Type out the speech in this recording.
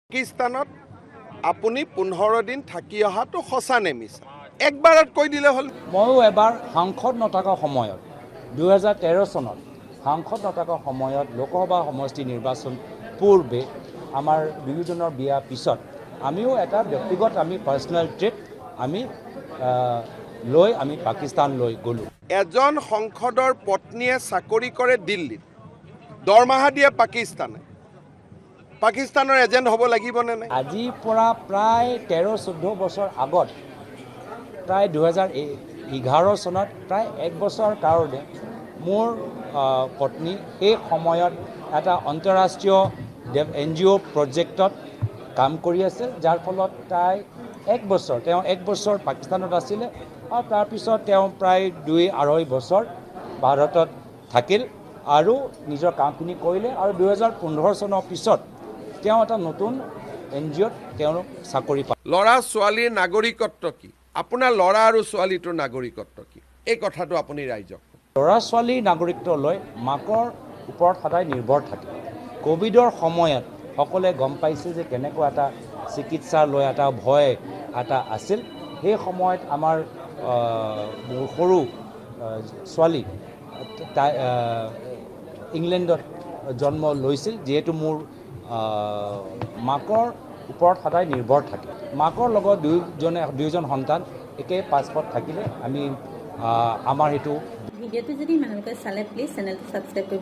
পাকিস্তানত আপুনি 15 দিন থাকি অহাটো সঁচা নে মিছা একবাৰত কৈ দিলে হ'ল। ময়ো এবাৰ সাংসদ নথকা সময়ত 2013 চনত সাংসদ নথকা সময়ত লোকসভা সমষ্টি নিৰ্বাচন পূৰ্বে আমাৰ দুয়োজনৰ বিয়া পিছত আমিও এটা ব্যক্তিগত পাৰ্চনেল ট্ৰিপ লৈ পাকিস্তানলৈ গ'লোঁ। এজন সংসদৰ পত্নীয়ে চাকৰি কৰে দিল্লীত, দৰমহা দিয়ে পাকিস্তানে। পাকিস্তানৰ এজেণ্ট হ'ব লাগিবনে নাই? আজিৰ পৰা প্ৰায় 13-14 বছৰ আগত, প্ৰায় 2011 চনত প্ৰায় 1 বছৰ কাৰণে মোৰ পত্নী সেই সময়ত এটা আন্তঃৰাষ্ট্ৰীয় NGO প্ৰজেক্টত কাম কৰি আছিল, যাৰ ফলত তাই 1 বছৰ পাকিস্তানত আছিলে আৰু তাৰপিছত তেওঁ প্ৰায় 2-2.5 বছৰ ভাৰতত থাকিল আৰু নিজৰ কামখিনি কৰিলে আৰু 2015 চনৰ পিছত তেওঁ এটা নতুন NGOত তেওঁ চাকৰি পায়। ল'ৰা ছোৱালীৰ নাগৰিকত্ব কি? আপোনাৰ ল'ৰা আৰু ছোৱালীটোৰ নাগৰিকত্ব কি? এই কথাটো আপুনি ৰাইজক। ল'ৰা ছোৱালীৰ নাগৰিকত্ব লৈ মাকৰ ওপৰত সদায় নিৰ্ভৰ থাকে। ক'ভিডৰ সময়ত সকলোৱে গম পাইছে যে কেনেকুৱা এটা চিকিৎসা লৈ এটা ভয় এটা আছিল। সেই সময়ত আমাৰ মোৰ সৰু ছোৱালী তাই ইংলেণ্ডত জন্ম লৈছিল, যিহেতু মোৰ মাকৰ ওপৰত সদায় নিৰ্ভৰ থাকে। মাকৰ লগত দুয়োজন সন্তান একে পাছপৰ্ট থাকিলে আমি আমাৰ সেইটো ভিডিঅ'টো যদি মানুহলোকে চালে প্লিজ চেনেলটো ছাবস্ক্ৰাইব কৰিব।